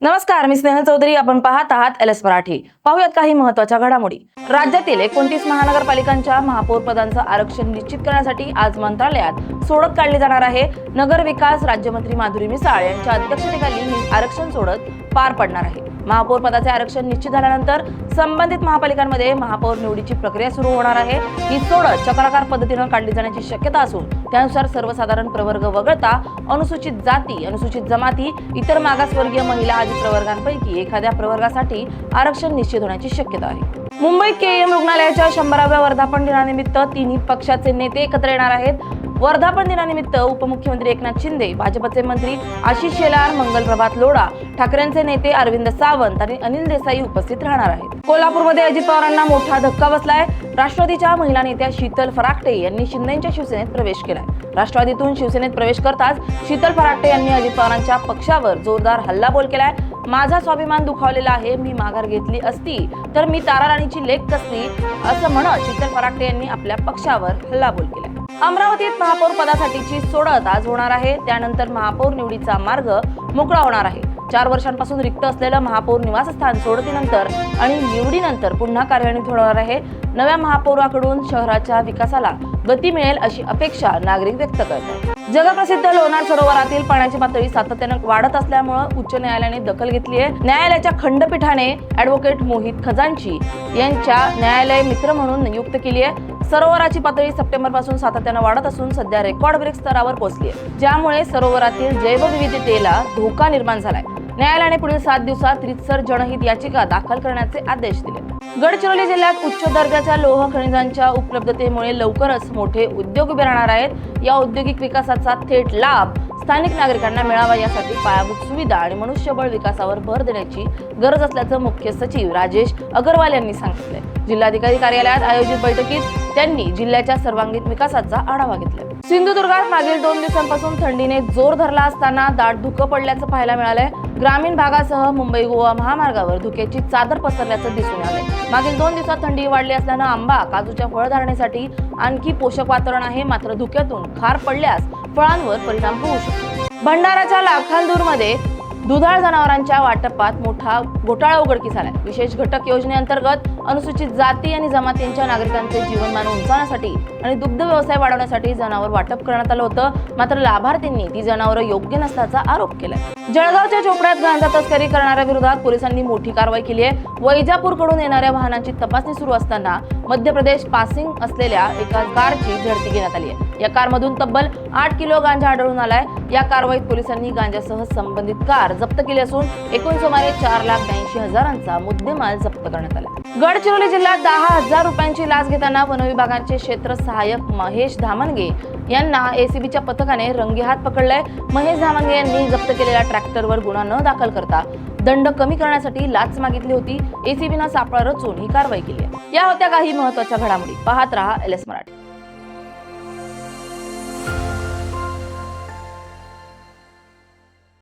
नमस्कार, मी स्नेहल चौधरी. आपण पाहत आहात LS मराठी. पाहूयात काही महत्त्वाच्या घडामोडी. राज्यातील 29 महानगरपालिकांच्या महापौर पदांचं आरक्षण निश्चित करण्यासाठी आज मंत्रालयात सोडत काढली जाणार आहे. नगर विकास राज्यमंत्री माधुरी मिसाळ यांच्या अध्यक्षतेखाली ही आरक्षण सोडत पार पडणार आहे. महापौर पदाचे आरक्षण निश्चित झाल्यानंतर संबंधित महापालिकांमध्ये महापौर निवडीची प्रक्रिया सुरू होणार आहे. ही सोडत चक्राकार पद्धतीने काढली जाण्याची शक्यता असून त्यानुसार सर्वसाधारण प्रवर्ग वगळता अनुसूचित जाती, अनुसूचित जमाती, इतर मागासवर्गीय महिला आदी प्रवर्गांपैकी एखाद्या प्रवर्गासाठी आरक्षण निश्चित होण्याची शक्यता आहे. मुंबईत KEM रुग्णालयाच्या 100व्या वर्धापन दिनानिमित्त तिन्ही पक्षाचे नेते एकत्र येणार आहेत. वर्धापन दिनानिमित्त उपमुख्यमंत्री एकनाथ शिंदे, भाजपचे मंत्री आशिष शेलार, मंगलप्रभात लोढा, ठाकरेंचे नेते अरविंद सावंत आणि अनिल देसाई उपस्थित राहणार आहेत. कोल्हापूरमध्ये अजित पवारांना मोठा धक्का बसलाय. राष्ट्रवादीच्या महिला नेत्या शीतल फराकटे यांनी शिंदेच्या शिवसेनेत प्रवेश केलाय. राष्ट्रवादीतून शिवसेनेत प्रवेश करताच शीतल फराकटे यांनी अजित पवारांच्या पक्षावर जोरदार हल्लाबोल केलाय. माझा स्वाभिमान दुखावलेला आहे, मी माघार घेतली असती तर मी तारा राणीची लेक असती, असं म्हणत शीतल फराकटे यांनी आपल्या पक्षावर हल्लाबोल केलाय. अमरावतीत महापौर पदासाठीची सोडत आज होणार आहे. त्यानंतर महापौर निवडीचा मार्ग मोकळा होणार आहे. 4 वर्षांपासून रिक्त असलेलं महापौर निवासस्थान सोडतीनंतर आणि निवडीनंतर पुन्हा कार्यान्वित होणार आहे. नव्या महापौराकडून शहराच्या विकासाला गती मिळेल अशी अपेक्षा नागरिक व्यक्त करतात. जगप्रसिद्ध लोणार सरोवरातील पाण्याची पातळी सातत्याने वाढत असल्यामुळे उच्च न्यायालयाने दखल घेतली आहे. न्यायालयाच्या खंडपीठाने ॲडव्होकेट मोहित खजांची यांच्या न्यायालय मित्र म्हणून नियुक्त केली आहे. सरोवराची पातळी सप्टेंबरपासून सातत्याने वाढत असून सध्या रेकॉर्ड ब्रेक स्तरावर पोहोचली आहे, ज्यामुळे सरोवरातील जैवविविधतेला धोका निर्माण झालाय. न्यायालयाने पुढील 7 दिवसात रीतसर जनहित याचिका दाखल करण्याचे आदेश दिले. गडचिरोली जिल्ह्यात उच्च दर्जाच्या लोह खनिजांच्या उपलब्धतेमुळे लवकरच मोठे उद्योग उभे राहणार आहेत. या औद्योगिक विकासाचा थेट लाभ स्थानिक नागरिकांना मिळावा यासाठी पायाभूत सुविधा आणि मनुष्यबळ विकासावर भर देण्याची गरज असल्याचं मुख्य सचिव राजेश अगरवाल यांनी सांगितलंय. जिल्हाधिकारी कार्यालयात आयोजित बैठकीत त्यांनी जिल्ह्याच्या सर्वांगीण विकासाचा आढावा घेतला. सिंधुदुर्गात मागील 2 दिवसांपासून थंडीने जोर धरला असताना दाट धुकं पडल्याचं पाहायला मिळालंय. ग्रामीण भागासह मुंबई गोवा महामार्गावर धुक्याची चादर पसरल्याचं दिसून आलंय. मागील 2 दिवसात थंडी वाढली असल्यानं आंबा, काजूच्या फळधारणेसाठी आणखी पोषक वातावरण आहे. मात्र धुक्यातून खार पडल्यास फळांवर परिणाम होऊ शकतो. भंडाराच्या लाखांदूरमध्ये दुधाळ जनावरांच्या वाटपात मोठा घोटाळा उघडकीस आलाय. विशेष घटक योजनेअंतर्गत अनुसूचित जाती आणि जमातींच्या नागरिकांचे जीवनमान उंचावण्यासाठी आणि दुग्ध व्यवसाय वाढवण्यासाठी जनावर वाटप करण्यात आलं होतं. मात्र लाभार्थींनी ती जनावरं योग्य नसल्याचा आरोप केलाय. जळगावच्या चोपड्यात गांजा तस्करी करणाऱ्या विरोधात पोलिसांनी मोठी कारवाई केली आहे. वैजापूरकडून येणाऱ्या वाहनांची तपासणी सुरू असताना मध्य प्रदेश पासिंग असलेल्या एका कारची झडती घेण्यात आली आहे. या कारमधून तब्बल 8 किलो गांजा आढळून आलाय. या कारवाईत पोलिसांनी गांजासह संबंधित कार जप्त केली असून एकूण सुमारे 4,82,000चा मुद्देमाल जप्त करण्यात आला. गडचिरोली जिल्ह्यात 10,000 रुपयांची लाच घेताना वनविभागाचे क्षेत्र सहाय्यक महेश धामणगे यांना ACBच्या पथकाने रंगेहात पकडलंय. महेश धामणगे यांनी जप्त केलेल्या ट्रॅक्टरवर गुन्हा न दाखल करता दंड कमी करण्यासाठी लाच मागितली होती. ACBनं सापळा रचून ही कारवाई केली आहे. या होत्या काही महत्त्वाच्या घडामोडी. पाहत रहा LS मराठी.